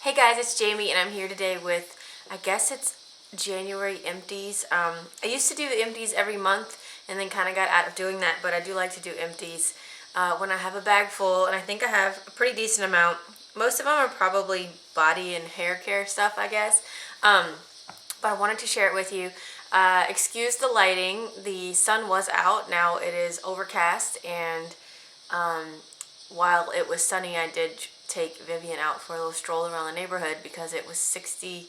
Hey guys, it's Jamie and I'm here today with, I guess it's January empties. I used to do empties every month and then kind of got out of doing that, but I do like to do empties when I have a bag full, and I think I have a pretty decent amount. Most of them are probably body and hair care stuff, I guess. But I wanted to share it with you. Excuse the lighting. The sun was out. Now it is overcast, and while it was sunny, I did take Vivian out for a little stroll around the neighborhood because it was 60,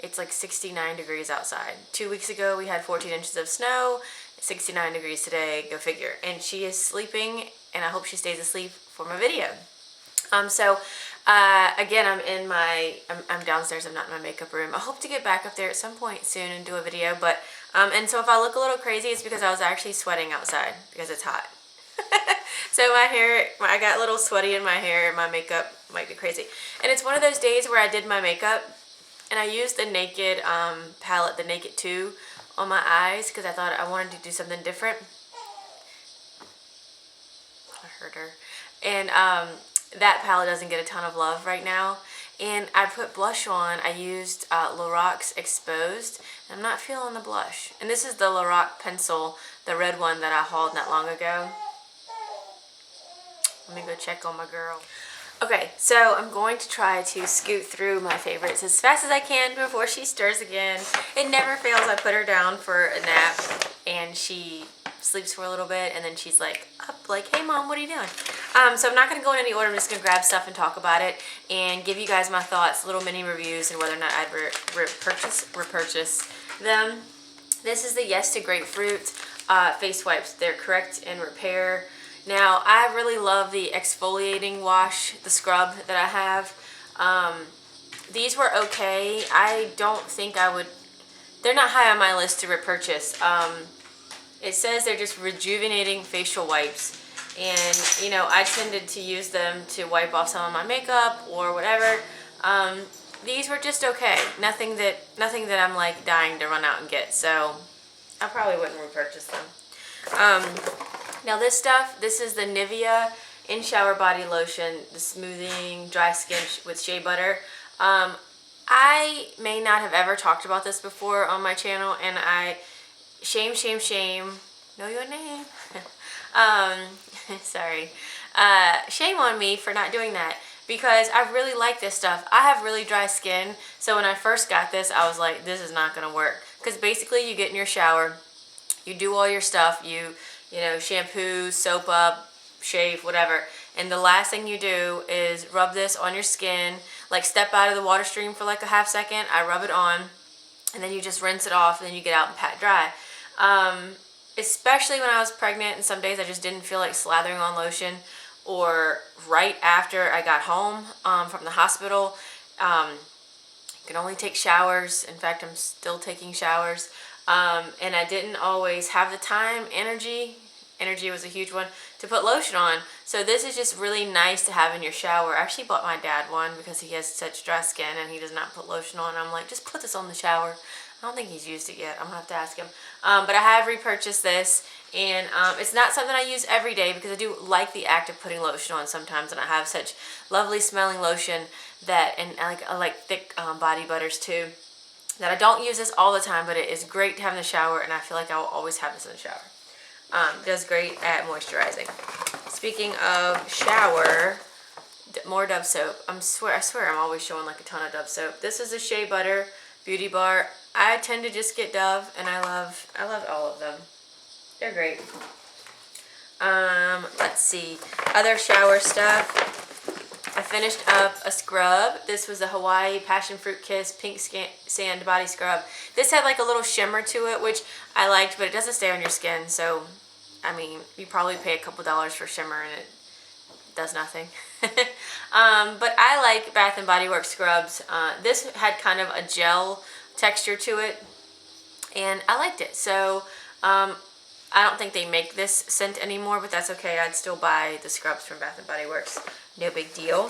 it's like 69 degrees outside. 2 weeks ago we had 14 inches of snow, 69 degrees today, go figure. And she is sleeping, and I hope she stays asleep for my video. Again, I'm downstairs, I'm not in my makeup room. I hope to get back up there at some point soon and do a video, but, and so if I look a little crazy, it's because I was actually sweating outside because it's hot. So my hair, I got a little sweaty in my hair, and my makeup might be crazy. And it's one of those days where I did my makeup, and I used the Naked palette, the Naked 2, on my eyes because I thought I wanted to do something different. I hurt her. And that palette doesn't get a ton of love right now. And I put blush on. I used Lorax Exposed. And I'm not feeling the blush. And this is the Lorac pencil, the red one that I hauled not long ago. Let me go check on my girl. Okay, so I'm going to try to scoot through my favorites as fast as I can before she stirs again. It never fails. I put her down for a nap and she sleeps for a little bit, and then she's like up like, hey mom, what are you doing? So I'm not going to go in any order. I'm just going to grab stuff and talk about it and give you guys my thoughts, little mini reviews, and whether or not I'd repurchase them. This is the Yes to Grapefruit face wipes. They're correct and repair. Now, I really love the exfoliating wash, the scrub that I have. These were okay. I don't think I would, they're not high on my list to repurchase. It says they're just rejuvenating facial wipes. And, you know, I tended to use them to wipe off some of my makeup or whatever. These were just okay. Nothing that I'm like dying to run out and get. So, I probably wouldn't repurchase them. Now this stuff, this is the Nivea In Shower Body Lotion, the smoothing dry skin with shea butter. I may not have ever talked about this before on my channel, and shame, know your name. Sorry. Shame on me for not doing that, because I really like this stuff. I have really dry skin, so when I first got this, I was like, this is not going to work. Because basically you get in your shower, you do all your stuff, you know, shampoo, soap up, shave, whatever. And the last thing you do is rub this on your skin, like step out of the water stream for like a half second. I rub it on, and then you just rinse it off, and then you get out and pat dry. Especially when I was pregnant, and some days I just didn't feel like slathering on lotion, or right after I got home from the hospital. I can only take showers. In fact, I'm still taking showers. And I didn't always have the time, energy was a huge one, to put lotion on. So this is just really nice to have in your shower. I actually bought my dad one because he has such dry skin and he does not put lotion on. I'm like, just put this on the shower. I don't think he's used it yet. I'm gonna have to ask him. But I have repurchased this, and it's not something I use every day because I do like the act of putting lotion on sometimes, and I have such lovely smelling lotion that, and I like thick body butters too, that I don't use this all the time, but it is great to have in the shower, and I feel like I will always have this in the shower. Does great at moisturizing. Speaking of shower, more Dove soap. I swear I'm always showing like a ton of Dove soap. This is a Shea Butter Beauty Bar. I tend to just get Dove, and I love all of them. They're great. Let's see. Other shower stuff. I finished up a scrub. This was the Hawaii Passion Fruit Kiss Pink Sand Body Scrub. This had like a little shimmer to it, which I liked, but it doesn't stay on your skin. So, I mean, you probably pay a couple dollars for shimmer and it does nothing. But I like Bath & Body Works scrubs. This had kind of a gel texture to it, and I liked it. So, I don't think they make this scent anymore, but that's okay. I'd still buy the scrubs from Bath & Body Works. No big deal.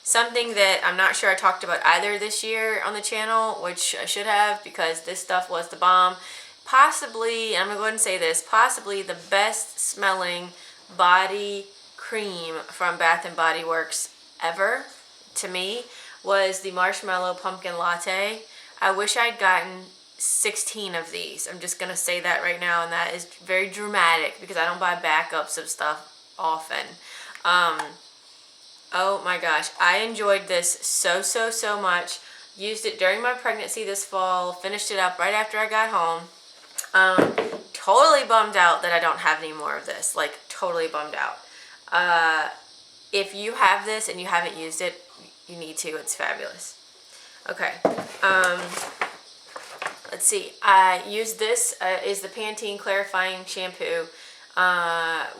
Something that I'm not sure I talked about either this year on the channel, which I should have, because this stuff was the bomb. Possibly, I'm going to go ahead and say this, possibly the best smelling body cream from Bath & Body Works ever. to me was the Marshmallow Pumpkin Latte. I wish I'd gotten 16 of these. I'm just gonna say that right now, and that is very dramatic because I don't buy backups of stuff often. Oh my gosh, I enjoyed this so much. Used it during my pregnancy this fall, finished it up right after I got home. Totally bummed out that I don't have any more of this, like totally bummed out. If you have this and you haven't used it, you need to. It's fabulous. Okay. Let's see. I used this is the Pantene Clarifying Shampoo.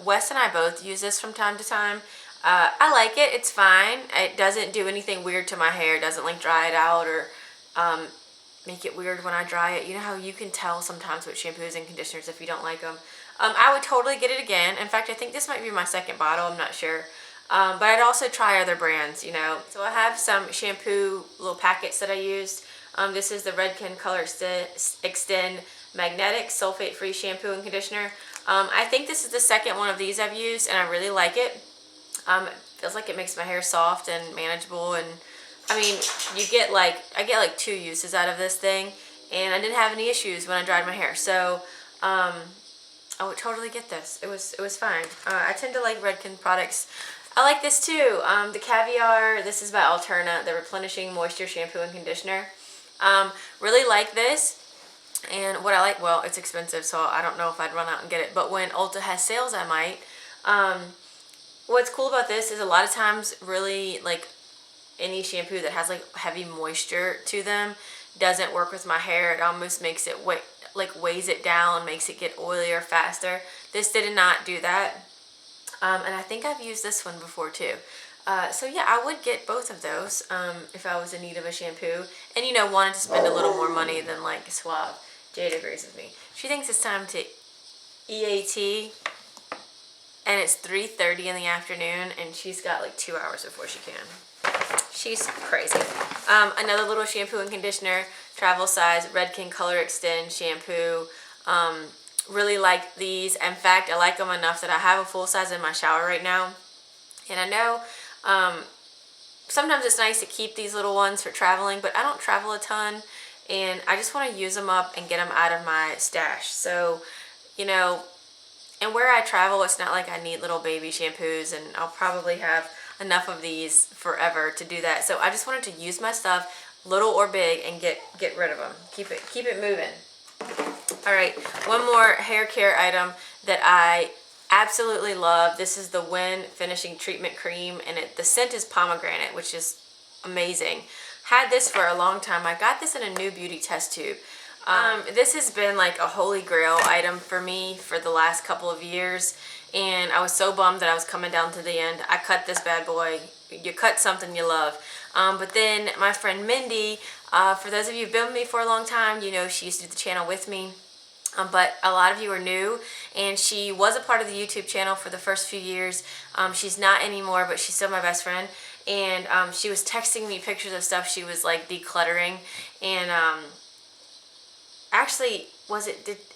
Wes and I both use this from time to time. I like it. It's fine. It doesn't do anything weird to my hair. It doesn't like dry it out or make it weird when I dry it. You know how you can tell sometimes with shampoos and conditioners if you don't like them. I would totally get it again. In fact, I think this might be my second bottle. I'm not sure. But I'd also try other brands, you know. So I have some shampoo little packets that I used. This is the Redken Color Extend Magnetic Sulfate-Free Shampoo and Conditioner. I think this is the second one of these I've used, and I really like it. It feels like it makes my hair soft and manageable, and I mean, I get like 2 uses out of this thing, and I didn't have any issues when I dried my hair. So I would totally get this. It was fine. I tend to like Redken products. I like this too. The Caviar. This is by Alterna, the Replenishing Moisture Shampoo and Conditioner. Really like this. And what I like, well, it's expensive, so I don't know if I'd run out and get it. But when Ulta has sales, I might. What's cool about this is a lot of times, really, like any shampoo that has like heavy moisture to them doesn't work with my hair. It almost makes it weighs it down, makes it get oilier faster. This did not do that. And I think I've used this one before too. So yeah, I would get both of those if I was in need of a shampoo. And you know, wanted to spend a little more money than like Suave. Jade agrees with me. She thinks it's time to EAT. And it's 3:30 in the afternoon, and she's got like 2 hours before she can. She's crazy. Another little shampoo and conditioner, travel size, Redken Color Extend shampoo. Really like these. In fact, I like them enough that I have a full size in my shower right now. And I know sometimes it's nice to keep these little ones for traveling, but I don't travel a ton, and I just want to use them up and get them out of my stash. So, you know, and where I travel, it's not like I need little baby shampoos, and I'll probably have enough of these forever to do that. So I just wanted to use my stuff, little or big, and get rid of them. Keep it moving. All right, one more hair care item that I absolutely love. This is the Win Finishing Treatment Cream, and the scent is pomegranate, which is amazing. Had this for a long time. I got this in a new beauty test tube. This has been like a holy grail item for me for the last couple of years, and I was so bummed that I was coming down to the end. I cut this bad boy. You cut something you love. But then my friend Mindy, for those of you who've been with me for a long time, you know she used to do the channel with me. But a lot of you are new, and she was a part of the YouTube channel for the first few years. She's not anymore, but she's still my best friend. And she was texting me pictures of stuff she was like decluttering, and actually, I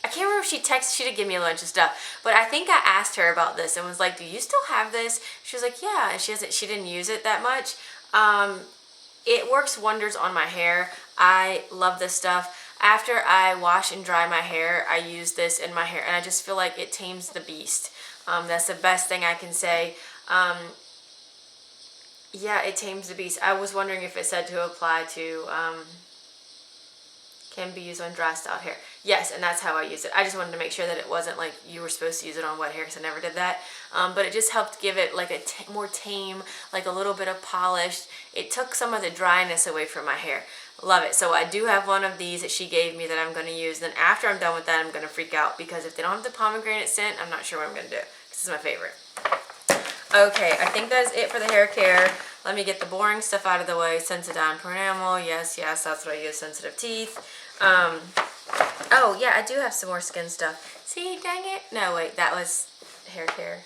can't remember if she texted, she did give me a bunch of stuff, but I think I asked her about this and was like, do you still have this? She was like, yeah, and she didn't use it that much. It works wonders on my hair. I love this stuff. After I wash and dry my hair, I use this in my hair, and I just feel like it tames the beast. That's the best thing I can say. Yeah, it tames the beast. I was wondering if it said to apply to, can be used on dry styled hair. Yes, and that's how I use it. I just wanted to make sure that it wasn't like you were supposed to use it on wet hair, because I never did that. But it just helped give it like a more tame, like a little bit of polish. It took some of the dryness away from my hair. Love it. So I do have one of these that she gave me that I'm going to use. Then after I'm done with that, I'm going to freak out, because if they don't have the pomegranate scent, I'm not sure what I'm going to do. This is my favorite. Okay, I think that's it for the hair care. Let me get the boring stuff out of the way. Sensodyne Pronamel. Yes, that's what I use. Sensitive teeth. Oh, yeah, I do have some more skin stuff. See, dang it. No, wait, that was hair care.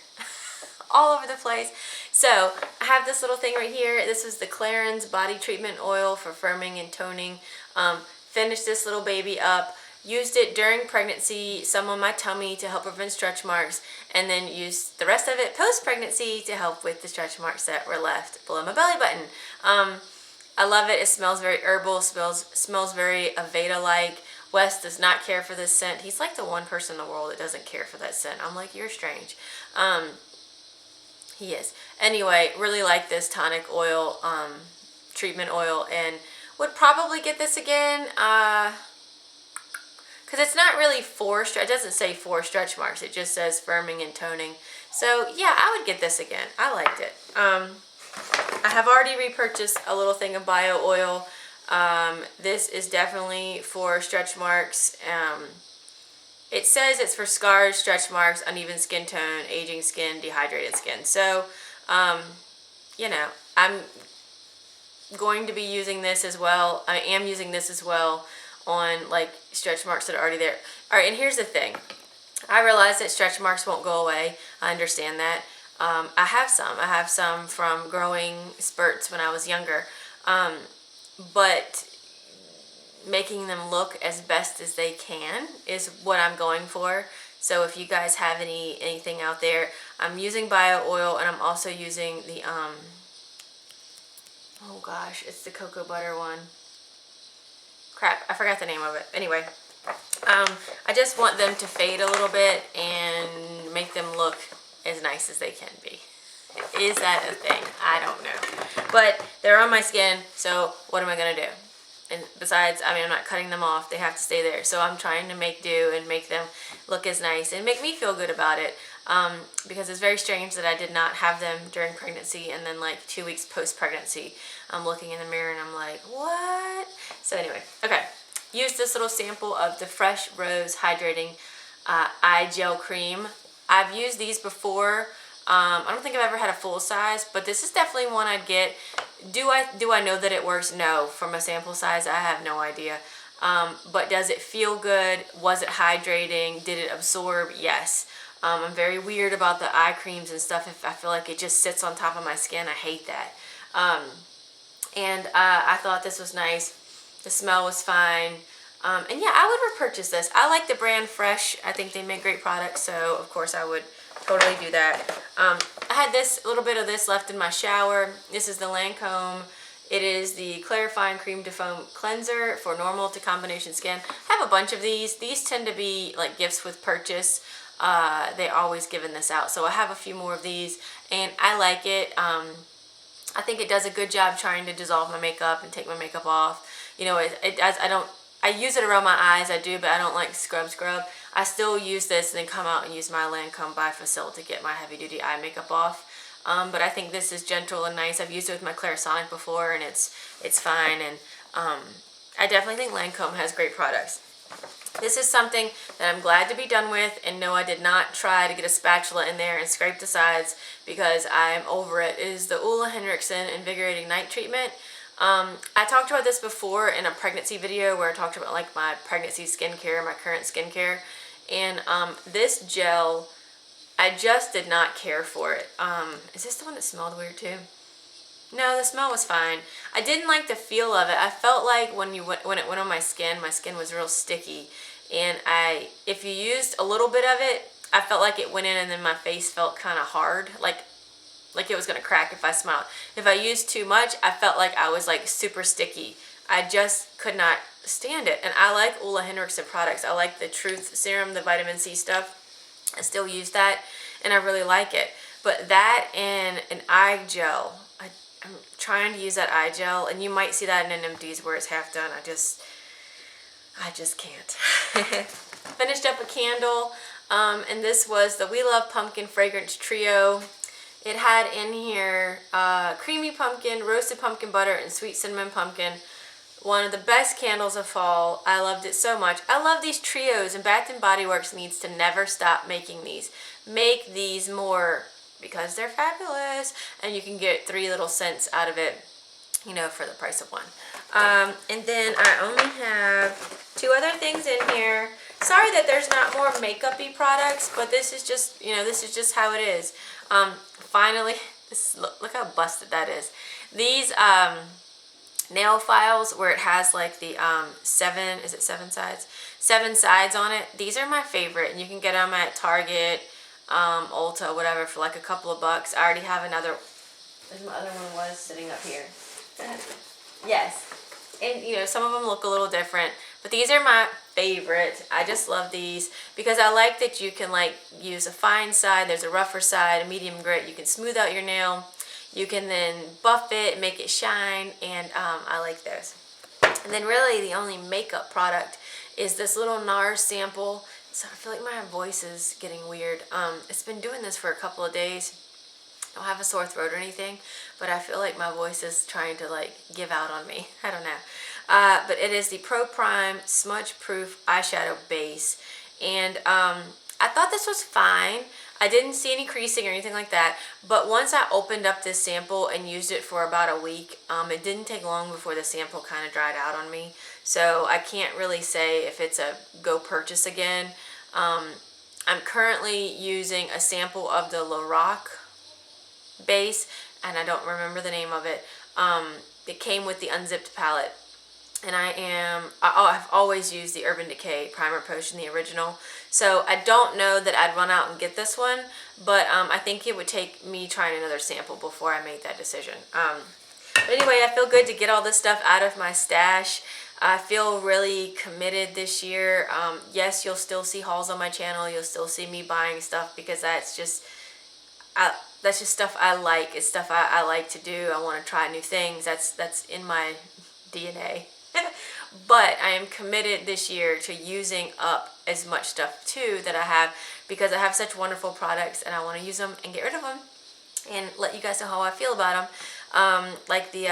All over the place. So, I have this little thing right here. This is the Clarins Body Treatment Oil for firming and toning. Finished this little baby up. used it during pregnancy, some on my tummy to help prevent stretch marks, and then used the rest of it post-pregnancy to help with the stretch marks that were left below my belly button. I love it. It smells very herbal, smells very Aveda-like. Wes does not care for this scent. He's like the one person in the world that doesn't care for that scent. I'm like, you're strange. He is. Anyway, really like this tonic oil, treatment oil, and would probably get this again, because it's not really it doesn't say for stretch marks, it just says firming and toning. So yeah, I would get this again. I liked it. I have already repurchased a little thing of bio oil. This is definitely for stretch marks. It says it's for scars, stretch marks, uneven skin tone, aging skin, dehydrated skin. So, you know, I'm going to be using this as well. I am using this as well on like stretch marks that are already there. All right, and here's the thing. I realize that stretch marks won't go away. I understand that. I have some from growing spurts when I was younger. But making them look as best as they can is what I'm going for. So if you guys have anything out there, I'm using bio oil, and I'm also using the oh gosh, it's the cocoa butter one. Crap, I forgot the name of it. Anyway, I just want them to fade a little bit and make them look as nice as they can be. Is that a thing? I don't know. But they're on my skin, so what am I gonna do? And besides, I mean, I'm not cutting them off. They have to stay there. So I'm trying to make do and make them look as nice and make me feel good about it. Because it's very strange that I did not have them during pregnancy, and then like 2 weeks post-pregnancy, I'm looking in the mirror and I'm like, what? So anyway, okay. Use this little sample of the Fresh Rose Hydrating Eye Gel Cream. I've used these before. I don't think I've ever had a full size, but this is definitely one I'd get. Do I know that it works? No. From a sample size, I have no idea. But does it feel good? Was it hydrating? Did it absorb? Yes. I'm very weird about the eye creams and stuff. If I feel like it just sits on top of my skin, I hate that. And I thought this was nice. The smell was fine. And yeah, I would repurchase this. I like the brand Fresh. I think they make great products, so of course I would totally do that. I had a little bit of this left in my shower. This is the Lancome. It is the Clarifying Cream to Foam Cleanser for normal to combination skin. I have a bunch of these. These tend to be like gifts with purchase. They always giving this out. So I have a few more of these, and I like it. I think it does a good job trying to dissolve my makeup and take my makeup off. You know, it does. I use it around my eyes, I do, but I don't like scrub. I still use this and then come out and use my Lancome Bifacil to get my heavy duty eye makeup off. But I think this is gentle and nice. I've used it with my Clarisonic before, and it's fine. And I definitely think Lancome has great products. This is something that I'm glad to be done with, and no, I did not try to get a spatula in there and scrape the sides because I'm over it. It is the Ole Henriksen Invigorating Night Treatment. I talked about this before in a pregnancy video where I talked about like my pregnancy skincare, my current skincare, and this gel, I just did not care for it. Is this the one that smelled weird too? No, the smell was fine. I didn't like the feel of it. I felt like when it went on my skin was real sticky, and if you used a little bit of it, I felt like it went in and then my face felt kind of hard, like it was gonna crack if I smiled. If I used too much, I felt like I was like super sticky. I just could not stand it. And I like Ole Henriksen products. I like the Truth Serum, the vitamin C stuff. I still use that, and I really like it. But that and an eye gel, I'm trying to use that eye gel, and you might see that in an Empties where it's half done. I just can't. Finished up a candle, and this was the We Love Pumpkin Fragrance Trio. It had in here creamy pumpkin, roasted pumpkin butter, and sweet cinnamon pumpkin. One of the best candles of fall. I loved it so much. I love these trios, and Bath & Body Works needs to never stop making these. Make these more because they're fabulous, and you can get 3 little scents out of it, you know, for the price of 1. And then I only have 2 other things in here. Sorry that there's not more makeup-y products, but this is just, you know, this is just how it is. Finally, look how busted that is. These nail files where it has like the seven sides? 7 sides on it. These are my favorite, and you can get them at Target, Ulta, whatever, for like a couple of bucks. I already have another. There's my other one was sitting up here. Yes. And you know, some of them look a little different, but these are my favorite. I just love these because I like that you can like use a fine side, there's a rougher side, a medium grit. You can smooth out your nail. You can then buff it, make it shine, and I like those. And then really the only makeup product is this little NARS sample. So I feel like my voice is getting weird. It's been doing this for a couple of days. I don't have a sore throat or anything, but I feel like my voice is trying to like give out on me. I don't know. But it is the Pro Prime Smudge Proof Eyeshadow Base. And I thought this was fine. I didn't see any creasing or anything like that, but once I opened up this sample and used it for about a week, it didn't take long before the sample kind of dried out on me. So I can't really say if it's a go purchase again. I'm currently using a sample of the Lorac base, and I don't remember the name of it. It came with the unzipped palette. And I've always used the Urban Decay Primer Potion, the original. So I don't know that I'd run out and get this one, but I think it would take me trying another sample before I made that decision. But anyway, I feel good to get all this stuff out of my stash. I feel really committed this year. Yes, you'll still see hauls on my channel. You'll still see me buying stuff because that's just stuff I like. It's stuff I like to do. I want to try new things. That's in my DNA. But I am committed this year to using up as much stuff too that I have, because I have such wonderful products and I want to use them and get rid of them and let you guys know how I feel about them. Like the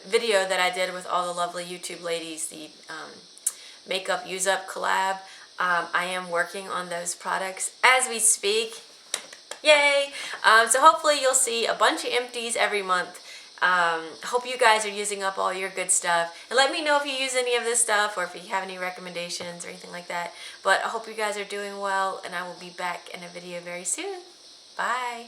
video that I did with all the lovely YouTube ladies, the makeup use up collab. I am working on those products as we speak. Yay! So hopefully you'll see a bunch of empties every month. Hope you guys are using up all your good stuff, and let me know if you use any of this stuff or if you have any recommendations or anything like that. But I hope you guys are doing well, and I will be back in a video very soon. Bye!